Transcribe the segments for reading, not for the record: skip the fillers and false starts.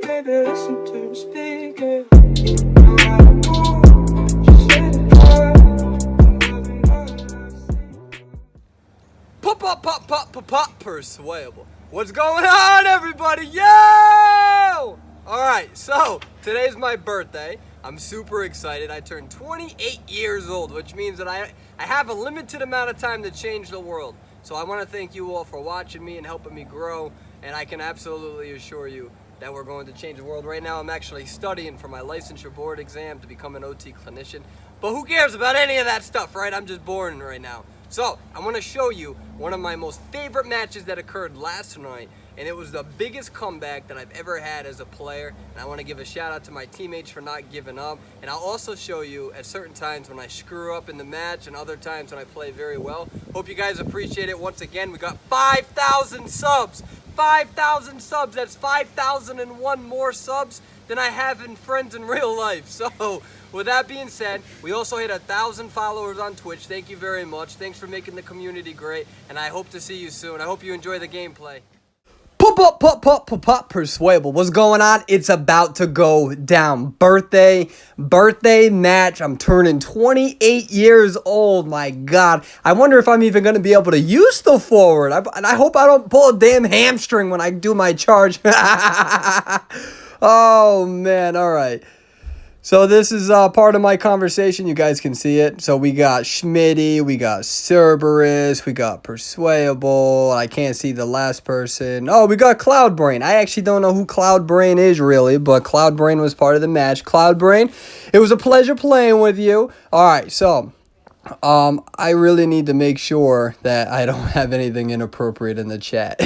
baby, listen to me speak, yeah. No matter what, just say the word. Perswayable. What's going on, everybody? Yo! Alright, so today's my birthday. I'm super excited. I turned 28 years old, which means that I have a limited amount of time to change the world. So I want to thank you all for watching me and helping me grow, and I can absolutely assure you that we're going to change the world. Right now I'm actually studying for my licensure board exam to become an OT clinician, but who cares about any of that stuff, right? I'm just boring right now. So I want to show you one of my most favorite matches that occurred last night, and it was the biggest comeback that I've ever had as a player, and I want to give a shout out to my teammates for not giving up. And I'll also show you at certain times when I screw up in the match and other times when I play very well. Hope you guys appreciate it. Once again, we got 5,000 subs. 5,000 subs. That's 5,001 more subs than I have in friends in real life. So with that being said, we also hit 1,000 followers on Twitch. Thank you very much. Thanks for making the community great, and I hope to see you soon. I hope you enjoy the gameplay. Perswayable. What's going on? It's about to go down. Birthday match. I'm turning 28 years old. My God. I wonder if I'm even going to be able to use the forward. And I hope I don't pull a damn hamstring when I do my charge. Oh, man. All right. So this is part of my conversation. You guys can see it. So we got Schmitty, we got Cerberus, we got Perswayable. I can't see the last person. Oh, we got Cloudbrain. I actually don't know who Cloudbrain is really, but Cloudbrain was part of the match. Cloudbrain, it was a pleasure playing with you. All right, so I really need to make sure that I don't have anything inappropriate in the chat.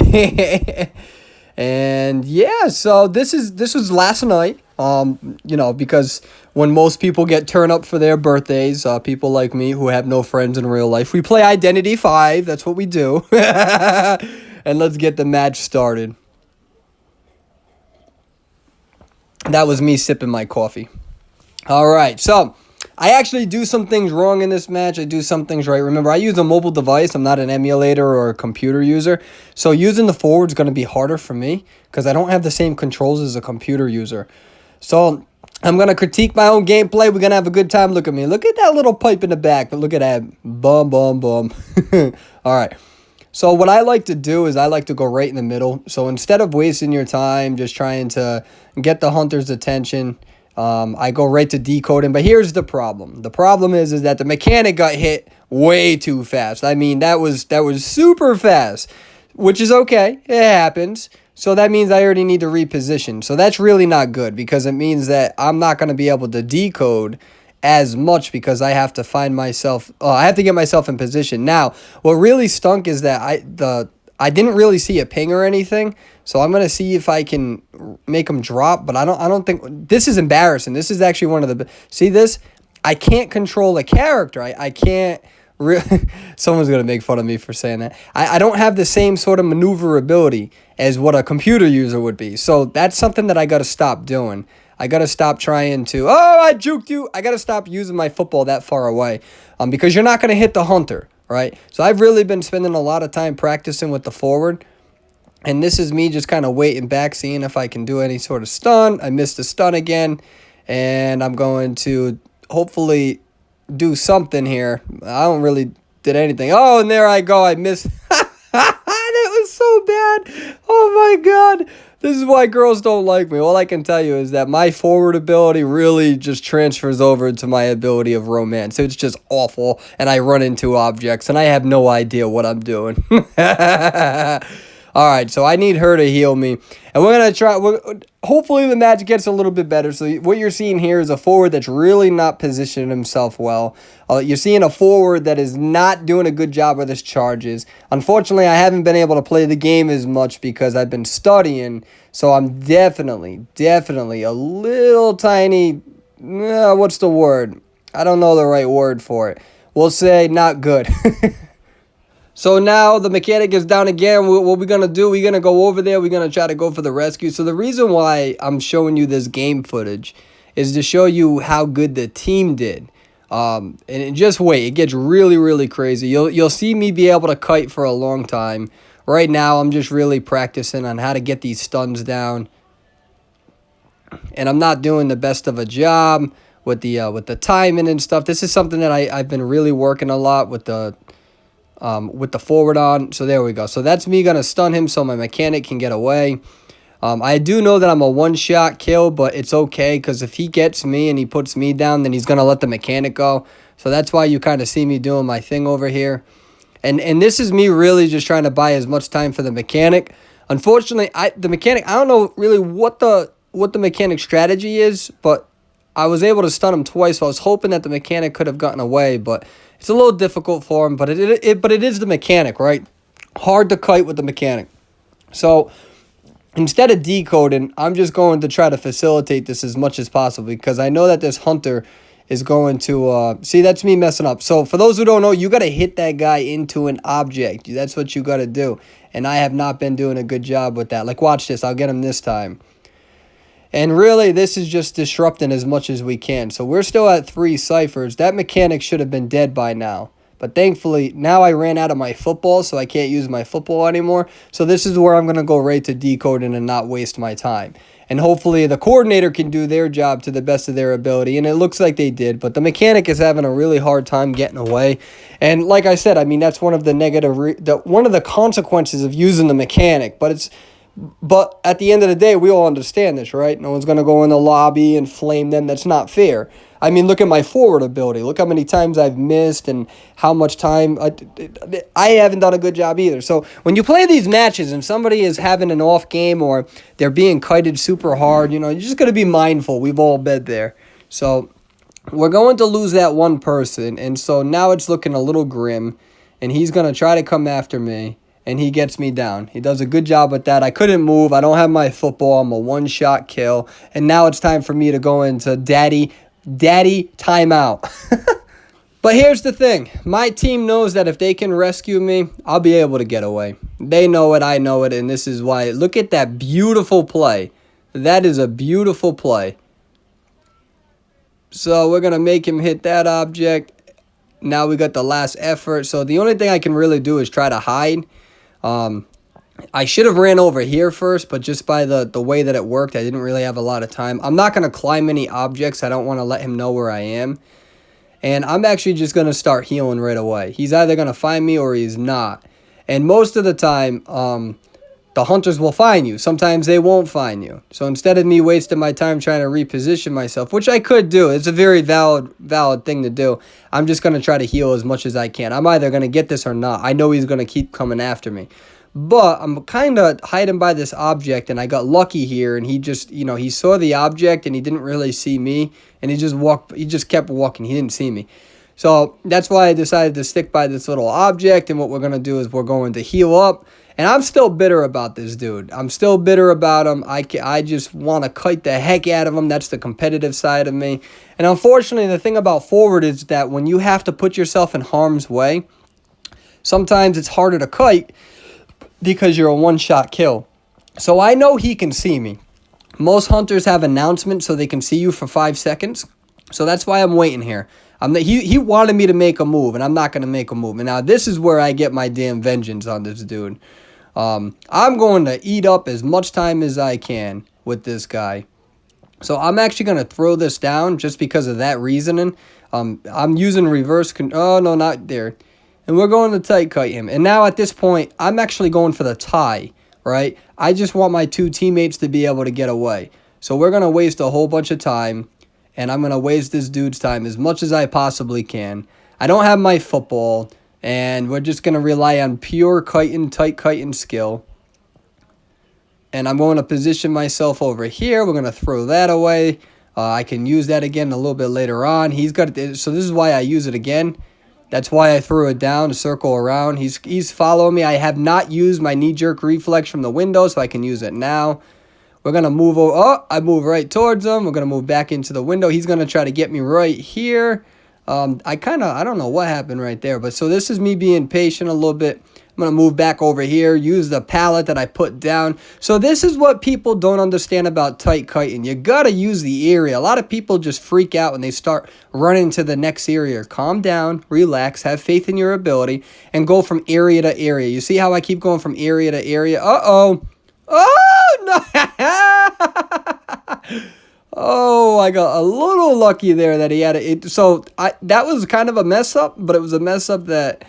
And yeah, so this was last night. You know, because when most people get turned up for their birthdays, people like me who have no friends in real life, we play Identity 5. That's what we do. And let's get the match started. That was me sipping my coffee. All right, so I actually do some things wrong in this match. I do some things right. Remember, I use a mobile device. I'm not an emulator or a computer user. So using the forward is going to be harder for me because I don't have the same controls as a computer user. So I'm going to critique my own gameplay. We're going to have a good time. Look at me. Look at that little pipe in the back. But look at that. Bum, bum, bum. All right. So what I like to do is I like to go right in the middle. So instead of wasting your time just trying to get the hunter's attention, I go right to decoding. But here's the problem. The problem is that the mechanic got hit way too fast. I mean, that was super fast, which is okay. It happens. So that means I already need to reposition. So that's really not good because it means that I'm not going to be able to decode as much because I have to find myself, I have to get myself in position. Now, what really stunk is that I didn't really see a ping or anything. So I'm going to see if I can make them drop, but I don't think this is embarrassing. This is actually one of the, see this? I can't control the character. I can't someone's going to make fun of me for saying that. I don't have the same sort of maneuverability as what a computer user would be. So that's something that I got to stop doing. I got to stop trying to, oh, I juked you. I got to stop using my football that far away because you're not going to hit the hunter, right? So I've really been spending a lot of time practicing with the forward. And this is me just kind of waiting back, seeing if I can do any sort of stun. I missed a stun again. And I'm going to hopefully do something here. I don't really did anything. Oh, and there I go. I missed. That was so bad. Oh, my God. This is why girls don't like me. All I can tell you is that my forward ability really just transfers over into my ability of romance. It's just awful. And I run into objects. And I have no idea what I'm doing. All right, so I need her to heal me. And we're going to try, hopefully the match gets a little bit better. So what you're seeing here is a forward that's really not positioning himself well. You're seeing a forward that is not doing a good job with his charges. Unfortunately, I haven't been able to play the game as much because I've been studying. So I'm definitely a little tiny, what's the word? I don't know the right word for it. We'll say not good. So now the mechanic is down again. What we're going to do, we're going to go over there. We're going to try to go for the rescue. So the reason why I'm showing you this game footage is to show you how good the team did. And just wait. It gets really, really crazy. You'll see me be able to kite for a long time. Right now, I'm just really practicing on how to get these stuns down. and I'm not doing the best of a job with the timing and stuff. This is something that I've been really working a lot with the forward on. So there we go. So that's me gonna stun him so my mechanic can get away. I do know that I'm a one-shot kill, but it's okay because if he gets me and he puts me down, then he's going to let the mechanic go. So that's why you kind of see me doing my thing over here. And this is me really just trying to buy as much time for the mechanic. Unfortunately, the mechanic, I don't know really what the mechanic strategy is, but I was able to stun him twice, so I was hoping that the mechanic could have gotten away, but it's a little difficult for him, but it is the mechanic, right? Hard to kite with the mechanic. So instead of decoding, I'm just going to try to facilitate this as much as possible because I know that this hunter is going to... see, that's me messing up. So for those who don't know, you got to hit that guy into an object. That's what you got to do. And I have not been doing a good job with that. Like, watch this. I'll get him this time. And really, this is just disrupting as much as we can. So we're still at 3 ciphers. That mechanic should have been dead by now. But thankfully, now I ran out of my football, so I can't use my football anymore. So this is where I'm going to go right to decoding and not waste my time. And hopefully the coordinator can do their job to the best of their ability. And it looks like they did. But the mechanic is having a really hard time getting away. And like I said, I mean, that's one of the one of the consequences of using the mechanic. But at the end of the day, we all understand this, right? No one's going to go in the lobby and flame them. That's not fair. I mean, look at my forward ability. Look how many times I've missed and how much time. I haven't done a good job either. So when you play these matches and somebody is having an off game or they're being kited super hard, you're just going to be mindful. We've all been there. So we're going to lose that one person. And so now it's looking a little grim. And he's going to try to come after me. And he gets me down. He does a good job with that. I couldn't move. I don't have my football. I'm a one-shot kill. And now it's time for me to go into daddy timeout. But here's the thing. My team knows that if they can rescue me, I'll be able to get away. They know it. I know it. And this is why. Look at that beautiful play. That is a beautiful play. So we're going to make him hit that object. Now we got the last effort. So the only thing I can really do is try to hide. I should have ran over here first, but just by the way that it worked, I didn't really have a lot of time. I'm not going to climb any objects. I don't want to let him know where I am. And I'm actually just going to start healing right away. He's either going to find me or he's not. And most of the time, the hunters will find you. Sometimes they won't find you. So instead of me wasting my time trying to reposition myself, which I could do, it's a very valid thing to do, I'm just going to try to heal as much as I can. I'm either going to get this or not. I know he's going to keep coming after me. But I'm kind of hiding by this object, and I got lucky here, and he just, he saw the object, and he didn't really see me, and he just kept walking. He didn't see me. So that's why I decided to stick by this little object, and what we're going to do is we're going to heal up. And I'm still bitter about this dude. I'm still bitter about him. I just want to kite the heck out of him. That's the competitive side of me. And unfortunately, the thing about forward is that when you have to put yourself in harm's way, sometimes it's harder to kite because you're a one-shot kill. So I know he can see me. Most hunters have announcements so they can see you for 5 seconds. So that's why I'm waiting here. He wanted me to make a move, and I'm not going to make a move. And now this is where I get my damn vengeance on this dude. I'm going to eat up as much time as I can with this guy. So I'm actually going to throw this down just because of that reasoning. I'm using reverse. Oh, no, not there. And we're going to tight kite him. And now at this point, I'm actually going for the tie, right? I just want my 2 teammates to be able to get away. So we're going to waste a whole bunch of time. And I'm going to waste this dude's time as much as I possibly can. I don't have my football. And we're just going to rely on pure kiting, tight kiting skill. And I'm going to position myself over here. We're going to throw that away. I can use that again a little bit later on. He's got it. So this is why I use it again. That's why I threw it down to circle around. He's following me. I have not used my knee-jerk reflex from the window, so I can use it now. We're going to move over. Oh, I move right towards him. We're going to move back into the window. He's going to try to get me right here. I don't know what happened right there. But so this is me being patient a little bit. I'm going to move back over here, use the pallet that I put down. So this is what people don't understand about tight kiting. You got to use the area. A lot of people just freak out when they start running to the next area. Calm down, relax, have faith in your ability, and go from area to area. You see how I keep going from area to area? Uh-oh. Oh, no. Oh, I got a little lucky there that he had it. So that was kind of a mess up, but it was a mess up that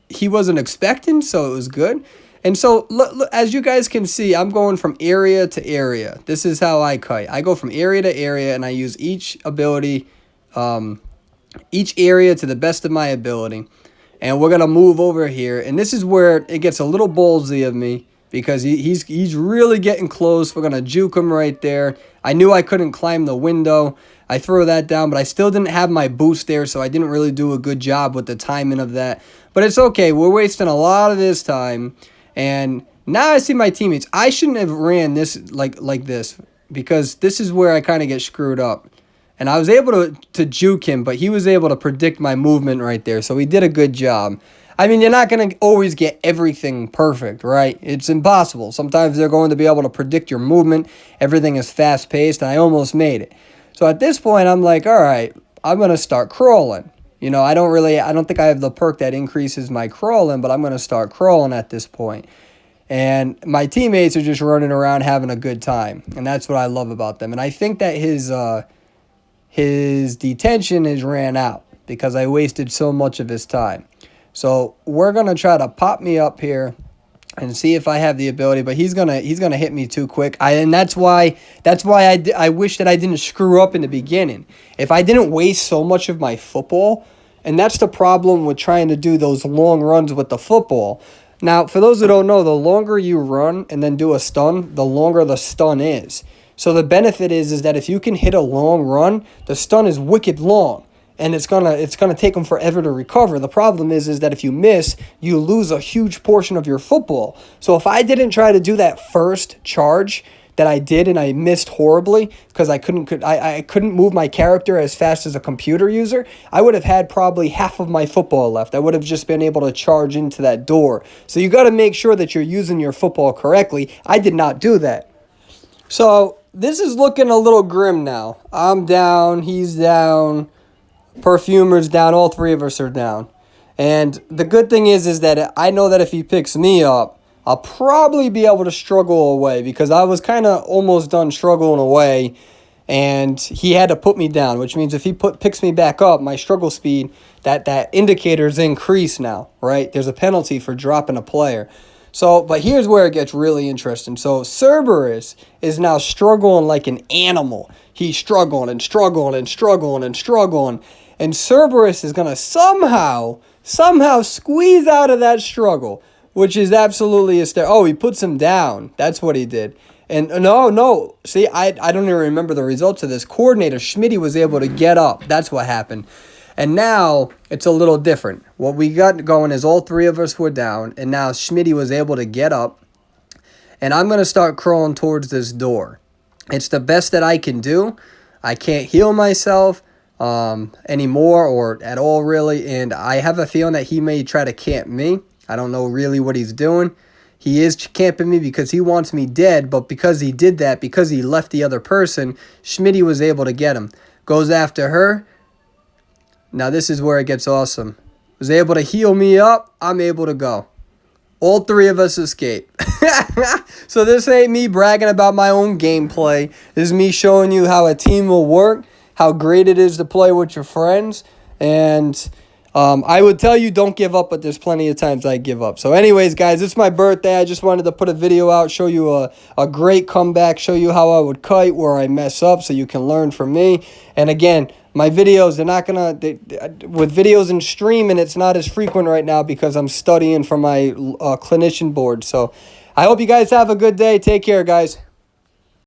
he wasn't expecting, so it was good. And so, look, as you guys can see, I'm going from area to area. This is how I kite. I go from area to area, and I use each ability, each area to the best of my ability. And we're going to move over here. And this is where it gets a little ballsy of me because he's really getting close. We're going to juke him right there. I knew I couldn't climb the window. I throw that down, but I still didn't have my boost there, so I didn't really do a good job with the timing of that. But it's okay. We're wasting a lot of this time. And now I see my teammates. I shouldn't have ran this like this because this is where I kind of get screwed up. And I was able to juke him, but he was able to predict my movement right there. So he did a good job. I mean, you're not going to always get everything perfect, right? It's impossible. Sometimes they're going to be able to predict your movement. Everything is fast-paced, and I almost made it. So at this point, I'm like, all right, I'm going to start crawling. You know, I don't think I have the perk that increases my crawling, but I'm going to start crawling at this point. And my teammates are just running around having a good time. And that's what I love about them. And I think that his detention has ran out because I wasted so much of his time. So we're going to try to pop me up here and see if I have the ability, but he's gonna hit me too quick. And that's why I wish that I didn't screw up in the beginning. If I didn't waste so much of my football, and that's the problem with trying to do those long runs with the football. Now, for those who don't know, the longer you run and then do a stun, the longer the stun is. So the benefit is that if you can hit a long run, the stun is wicked long. And it's gonna take them forever to recover. The problem is that if you miss, you lose a huge portion of your football. So if I didn't try to do that first charge that I did and I missed horribly because I couldn't move my character as fast as a computer user, I would have had probably half of my football left. I would have just been able to charge into that door. So you got to make sure that you're using your football correctly. I did not do that. So this is looking a little grim now. I'm down, he's down. Perfumer's down. All three of us are down. And the good thing is that I know that if he picks me up, I'll probably be able to struggle away because I was kind of almost done struggling away and he had to put me down, which means if he picks me back up, my struggle speed, that indicator's increased now, right? There's a penalty for dropping a player. So, but here's where it gets really interesting. So Cerberus is now struggling like an animal. He's struggling and struggling and struggling and struggling. And Cerberus is going to somehow squeeze out of that struggle, which is absolutely hysterical. Oh, he puts him down. That's what he did. And no. See, I don't even remember the results of this. Coordinator Schmitty was able to get up. That's what happened. And now it's a little different. What we got going is all three of us were down, and now Schmitty was able to get up. And I'm going to start crawling towards this door. It's the best that I can do. I can't heal myself anymore or at all, really. And I have a feeling that he may try to camp me. I don't know really what he's doing. He is camping me because he wants me dead. But because he did that, because he left the other person, Schmitty was able to get him. Goes after her. Now this is where it gets awesome. Was able to heal me up. I'm able to go. All three of us escape. So this ain't me bragging about my own gameplay. This is me showing you how a team will work, how great it is to play with your friends. And I would tell you don't give up, but there's plenty of times I give up. So anyways, guys, it's my birthday. I just wanted to put a video out, show you a great comeback, show you how I would kite, where I mess up, so you can learn from me. And again, my videos, with videos and streaming, it's not as frequent right now because I'm studying for my clinician board. So I hope you guys have a good day. Take care, guys.